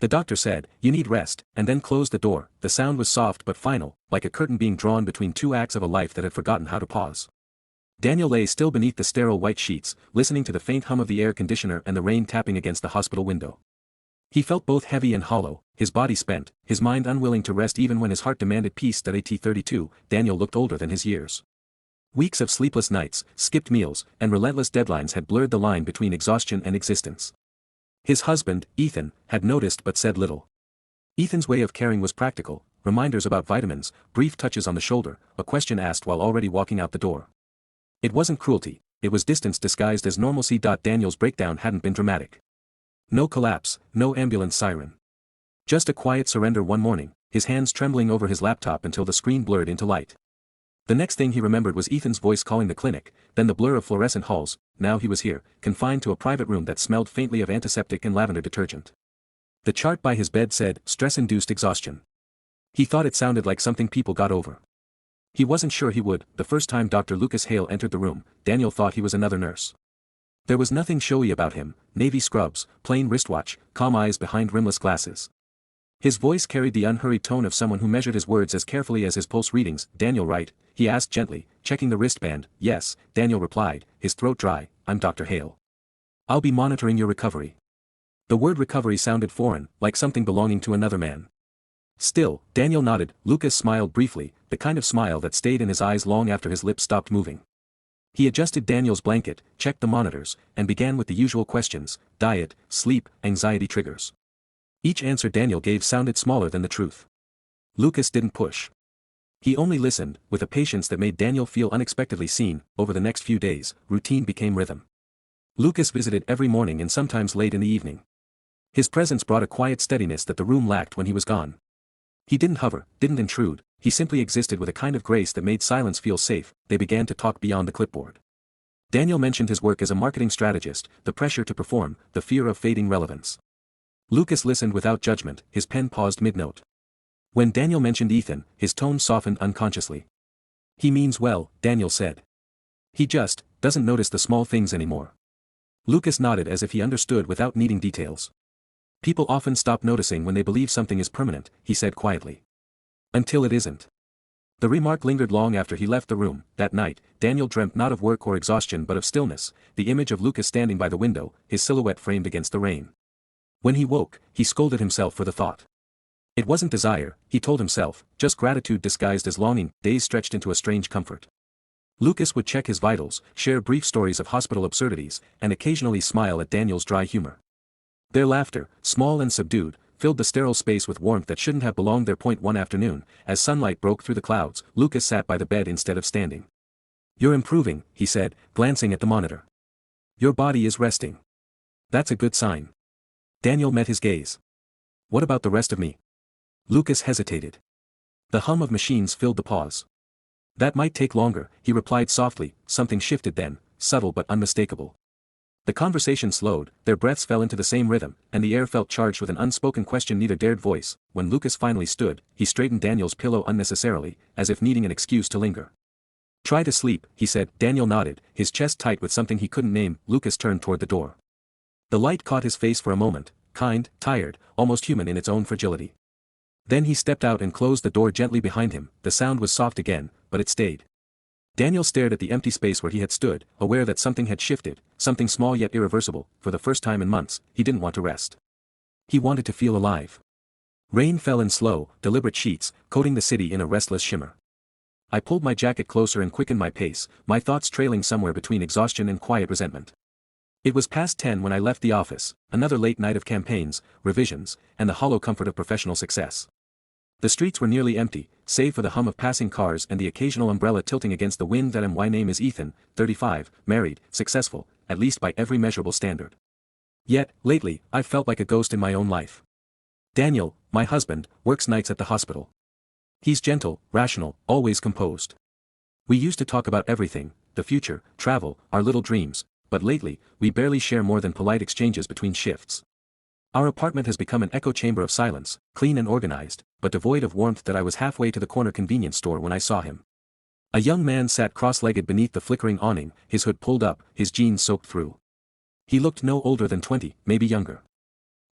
The doctor said, "You need rest," and then closed the door. The sound was soft but final, like a curtain being drawn between two acts of a life that had forgotten how to pause. Daniel lay still beneath the sterile white sheets, listening to the faint hum of the air conditioner and the rain tapping against the hospital window. He felt both heavy and hollow, his body spent, his mind unwilling to rest even when his heart demanded peace. At 32, Daniel looked older than his years. Weeks of sleepless nights, skipped meals, and relentless deadlines had blurred the line between exhaustion and existence. His husband, Ethan, had noticed but said little. Ethan's way of caring was practical, reminders about vitamins, brief touches on the shoulder, a question asked while already walking out the door. It wasn't cruelty, it was distance disguised as normalcy. Daniel's breakdown hadn't been dramatic. No collapse, no ambulance siren. Just a quiet surrender one morning, his hands trembling over his laptop until the screen blurred into light. The next thing he remembered was Ethan's voice calling the clinic, then the blur of fluorescent halls. Now he was here, confined to a private room that smelled faintly of antiseptic and lavender detergent. The chart by his bed said, stress-induced exhaustion. He thought it sounded like something people got over. He wasn't sure he would. The first time Dr. Lucas Hale entered the room, Daniel thought he was another nurse. There was nothing showy about him, navy scrubs, plain wristwatch, calm eyes behind rimless glasses. His voice carried the unhurried tone of someone who measured his words as carefully as his pulse readings. "Daniel Wright?" he asked gently, checking the wristband. "Yes," Daniel replied, his throat dry. "I'm Dr. Hale. I'll be monitoring your recovery." The word recovery sounded foreign, like something belonging to another man. Still, Daniel nodded. Lucas smiled briefly, the kind of smile that stayed in his eyes long after his lips stopped moving. He adjusted Daniel's blanket, checked the monitors, and began with the usual questions: diet, sleep, anxiety triggers. Each answer Daniel gave sounded smaller than the truth. Lucas didn't push. He only listened, with a patience that made Daniel feel unexpectedly seen. Over the next few days, routine became rhythm. Lucas visited every morning and sometimes late in the evening. His presence brought a quiet steadiness that the room lacked when he was gone. He didn't hover, didn't intrude, he simply existed with a kind of grace that made silence feel safe. They began to talk beyond the clipboard. Daniel mentioned his work as a marketing strategist, the pressure to perform, the fear of fading relevance. Lucas listened without judgment, his pen paused mid-note. When Daniel mentioned Ethan, his tone softened unconsciously. "He means well," Daniel said. "He just doesn't notice the small things anymore." Lucas nodded as if he understood without needing details. "People often stop noticing when they believe something is permanent," he said quietly. "Until it isn't." The remark lingered long after he left the room. That night, Daniel dreamt not of work or exhaustion but of stillness, the image of Lucas standing by the window, his silhouette framed against the rain. When he woke, he scolded himself for the thought. It wasn't desire, he told himself, just gratitude disguised as longing. Days stretched into a strange comfort. Lucas would check his vitals, share brief stories of hospital absurdities, and occasionally smile at Daniel's dry humor. Their laughter, small and subdued, filled the sterile space with warmth that shouldn't have belonged there. One afternoon, as sunlight broke through the clouds, Lucas sat by the bed instead of standing. "You're improving," he said, glancing at the monitor. "Your body is resting. That's a good sign." Daniel met his gaze. "What about the rest of me?" Lucas hesitated. The hum of machines filled the pause. "That might take longer," he replied softly. Something shifted then, subtle but unmistakable. The conversation slowed, their breaths fell into the same rhythm, and the air felt charged with an unspoken question neither dared voice. When Lucas finally stood, he straightened Daniel's pillow unnecessarily, as if needing an excuse to linger. "Try to sleep," he said. Daniel nodded, his chest tight with something he couldn't name. Lucas turned toward the door. The light caught his face for a moment, kind, tired, almost human in its own fragility. Then he stepped out and closed the door gently behind him. The sound was soft again, but it stayed. Daniel stared at the empty space where he had stood, aware that something had shifted, something small yet irreversible. For the first time in months, he didn't want to rest. He wanted to feel alive. Rain fell in slow, deliberate sheets, coating the city in a restless shimmer. I pulled my jacket closer and quickened my pace, my thoughts trailing somewhere between exhaustion and quiet resentment. It was past 10 when I left the office, another late night of campaigns, revisions, and the hollow comfort of professional success. The streets were nearly empty, save for the hum of passing cars and the occasional umbrella tilting against the wind. My name is Ethan, 35, married, successful, at least by every measurable standard. Yet, lately, I've felt like a ghost in my own life. Daniel, my husband, works nights at the hospital. He's gentle, rational, always composed. We used to talk about everything, the future, travel, our little dreams, but lately, we barely share more than polite exchanges between shifts. Our apartment has become an echo chamber of silence, clean and organized, but devoid of warmth. That I was halfway to the corner convenience store when I saw him. A young man sat cross-legged beneath the flickering awning, his hood pulled up, his jeans soaked through. He looked no older than 20, maybe younger.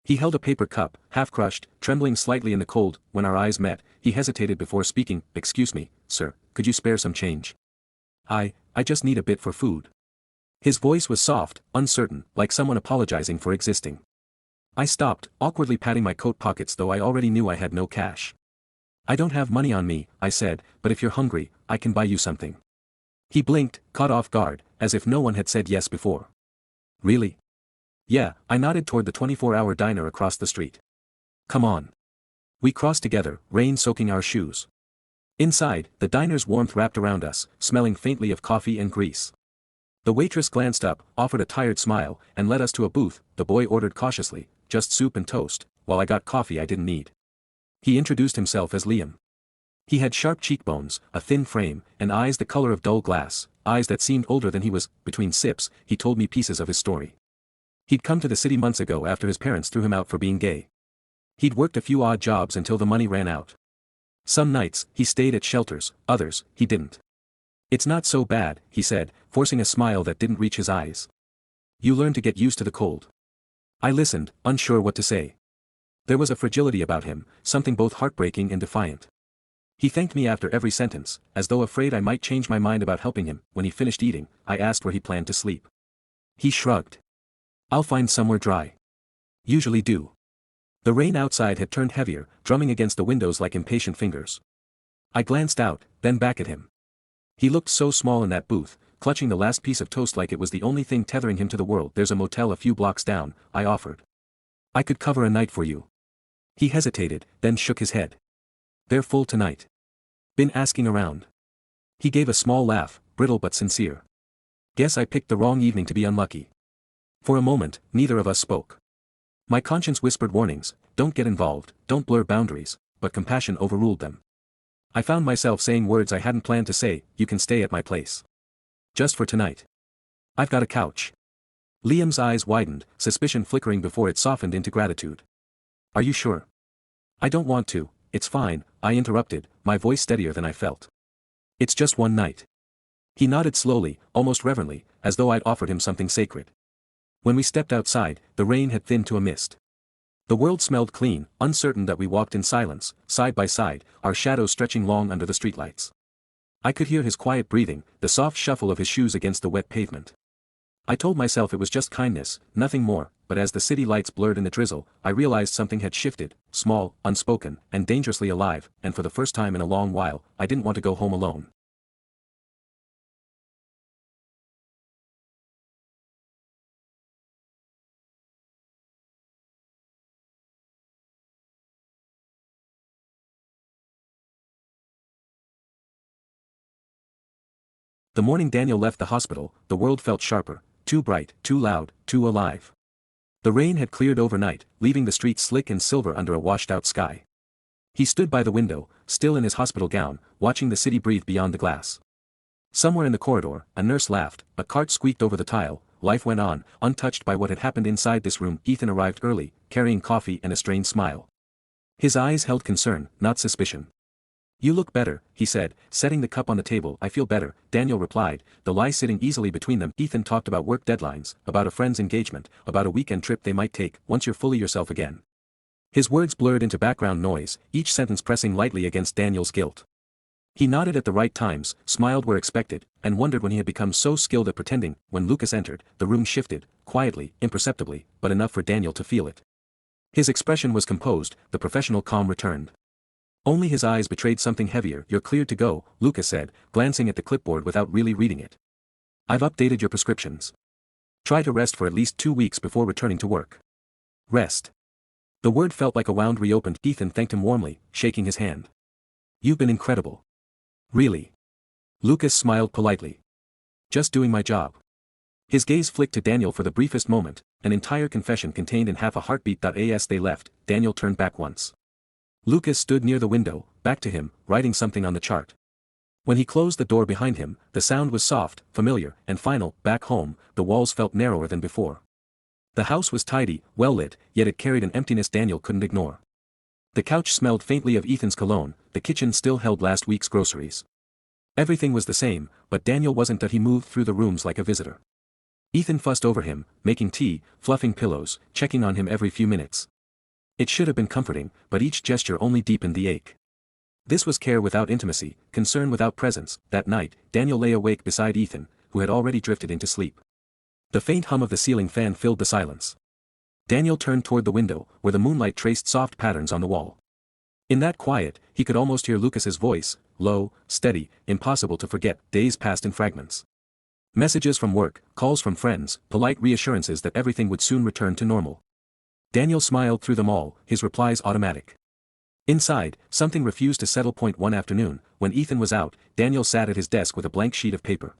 He held a paper cup, half-crushed, trembling slightly in the cold. When our eyes met, he hesitated before speaking. "Excuse me, sir, could you spare some change? I just need a bit for food." His voice was soft, uncertain, like someone apologizing for existing. I stopped, awkwardly patting my coat pockets though I already knew I had no cash. "I don't have money on me," I said, "but if you're hungry, I can buy you something." He blinked, caught off guard, as if no one had said yes before. "Really?" "Yeah," I nodded toward the 24-hour diner across the street. "Come on." We crossed together, rain soaking our shoes. Inside, the diner's warmth wrapped around us, smelling faintly of coffee and grease. The waitress glanced up, offered a tired smile, and led us to a booth. The boy ordered cautiously, "Just soup and toast," while I got coffee I didn't need. He introduced himself as Liam. He had sharp cheekbones, a thin frame, and eyes the color of dull glass, eyes that seemed older than he was. Between sips, he told me pieces of his story. He'd come to the city months ago after his parents threw him out for being gay. He'd worked a few odd jobs until the money ran out. Some nights, he stayed at shelters, others, he didn't. "It's not so bad," he said, forcing a smile that didn't reach his eyes. "You learn to get used to the cold." I listened, unsure what to say. There was a fragility about him, something both heartbreaking and defiant. He thanked me after every sentence, as though afraid I might change my mind about helping him. When he finished eating, I asked where he planned to sleep. He shrugged. "I'll find somewhere dry. Usually do." The rain outside had turned heavier, drumming against the windows like impatient fingers. I glanced out, then back at him. He looked so small in that booth, clutching the last piece of toast like it was the only thing tethering him to the world. "There's a motel a few blocks down," I offered. "I could cover a night for you." He hesitated, then shook his head. "They're full tonight. Been asking around." He gave a small laugh, brittle but sincere. "Guess I picked the wrong evening to be unlucky." For a moment, neither of us spoke. My conscience whispered warnings, "Don't get involved, don't blur boundaries," but compassion overruled them. I found myself saying words I hadn't planned to say. "You can stay at my place. Just for tonight. I've got a couch." Liam's eyes widened, suspicion flickering before it softened into gratitude. "Are you sure?" "I don't want to." "It's fine," I interrupted, my voice steadier than I felt. "It's just one night." He nodded slowly, almost reverently, as though I'd offered him something sacred. When we stepped outside, the rain had thinned to a mist. The world smelled clean, uncertain that we walked in silence, side by side, our shadows stretching long under the streetlights. I could hear his quiet breathing, the soft shuffle of his shoes against the wet pavement. I told myself it was just kindness, nothing more, but as the city lights blurred in the drizzle, I realized something had shifted, small, unspoken, and dangerously alive, and for the first time in a long while, I didn't want to go home alone. The morning Daniel left the hospital, the world felt sharper, too bright, too loud, too alive. The rain had cleared overnight, leaving the streets slick and silver under a washed-out sky. He stood by the window, still in his hospital gown, watching the city breathe beyond the glass. Somewhere in the corridor, a nurse laughed, a cart squeaked over the tile, life went on, untouched by what had happened inside this room. Ethan arrived early, carrying coffee and a strained smile. His eyes held concern, not suspicion. "You look better," he said, setting the cup on the table. "I feel better," Daniel replied, the lie sitting easily between them. Ethan talked about work deadlines, about a friend's engagement, about a weekend trip they might take, once you're fully yourself again. His words blurred into background noise, each sentence pressing lightly against Daniel's guilt. He nodded at the right times, smiled where expected, and wondered when he had become so skilled at pretending. When Lucas entered, the room shifted, quietly, imperceptibly, but enough for Daniel to feel it. His expression was composed, the professional calm returned. Only his eyes betrayed something heavier. "You're cleared to go," Lucas said, glancing at the clipboard without really reading it. "I've updated your prescriptions. Try to rest for at least 2 weeks before returning to work." Rest. The word felt like a wound reopened. Ethan thanked him warmly, shaking his hand. "You've been incredible." "Really?" Lucas smiled politely. "Just doing my job." His gaze flicked to Daniel for the briefest moment, an entire confession contained in half a heartbeat. As they left, Daniel turned back once. Lucas stood near the window, back to him, writing something on the chart. When he closed the door behind him, the sound was soft, familiar, and final. Back home, the walls felt narrower than before. The house was tidy, well lit, yet it carried an emptiness Daniel couldn't ignore. The couch smelled faintly of Ethan's cologne, the kitchen still held last week's groceries. Everything was the same, but Daniel wasn't. He moved through the rooms like a visitor. Ethan fussed over him, making tea, fluffing pillows, checking on him every few minutes. It should have been comforting, but each gesture only deepened the ache. This was care without intimacy, concern without presence. That night, Daniel lay awake beside Ethan, who had already drifted into sleep. The faint hum of the ceiling fan filled the silence. Daniel turned toward the window, where the moonlight traced soft patterns on the wall. In that quiet, he could almost hear Lucas's voice, low, steady, impossible to forget. Days passed in fragments. Messages from work, calls from friends, polite reassurances that everything would soon return to normal. Daniel smiled through them all, his replies automatic. Inside, something refused to settle. One afternoon, when Ethan was out, Daniel sat at his desk with a blank sheet of paper.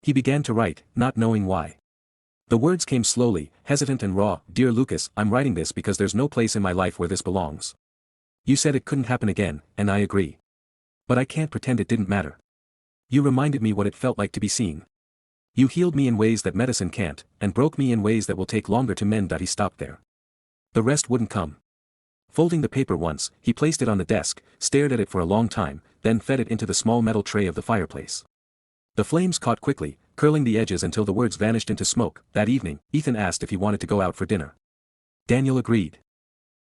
He began to write, not knowing why. The words came slowly, hesitant and raw. Dear Lucas, I'm writing this because there's no place in my life where this belongs. You said it couldn't happen again, and I agree. But I can't pretend it didn't matter. You reminded me what it felt like to be seen. You healed me in ways that medicine can't, and broke me in ways that will take longer to mend. He stopped there. The rest wouldn't come. Folding the paper once, he placed it on the desk, stared at it for a long time, then fed it into the small metal tray of the fireplace. The flames caught quickly, curling the edges until the words vanished into smoke. That evening, Ethan asked if he wanted to go out for dinner. Daniel agreed.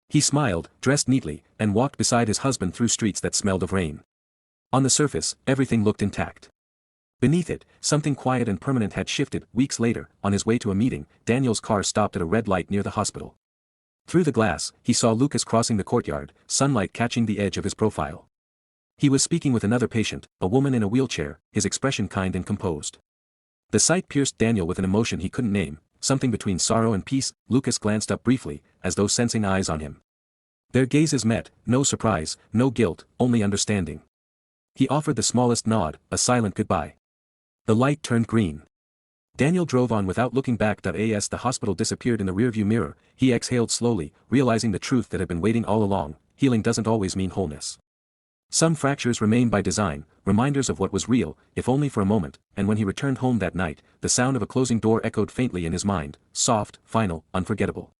He smiled, dressed neatly, and walked beside his husband through streets that smelled of rain. On the surface, everything looked intact. Beneath it, something quiet and permanent had shifted. Weeks later, on his way to a meeting, Daniel's car stopped at a red light near the hospital. Through the glass, he saw Lucas crossing the courtyard, sunlight catching the edge of his profile. He was speaking with another patient, a woman in a wheelchair, his expression kind and composed. The sight pierced Daniel with an emotion he couldn't name, something between sorrow and peace. Lucas glanced up briefly, as though sensing eyes on him. Their gazes met, no surprise, no guilt, only understanding. He offered the smallest nod, a silent goodbye. The light turned green. Daniel drove on without looking back. As the hospital disappeared in the rearview mirror, he exhaled slowly, realizing the truth that had been waiting all along: healing doesn't always mean wholeness. Some fractures remain by design, reminders of what was real, if only for a moment. And when he returned home that night, the sound of a closing door echoed faintly in his mind, soft, final, unforgettable.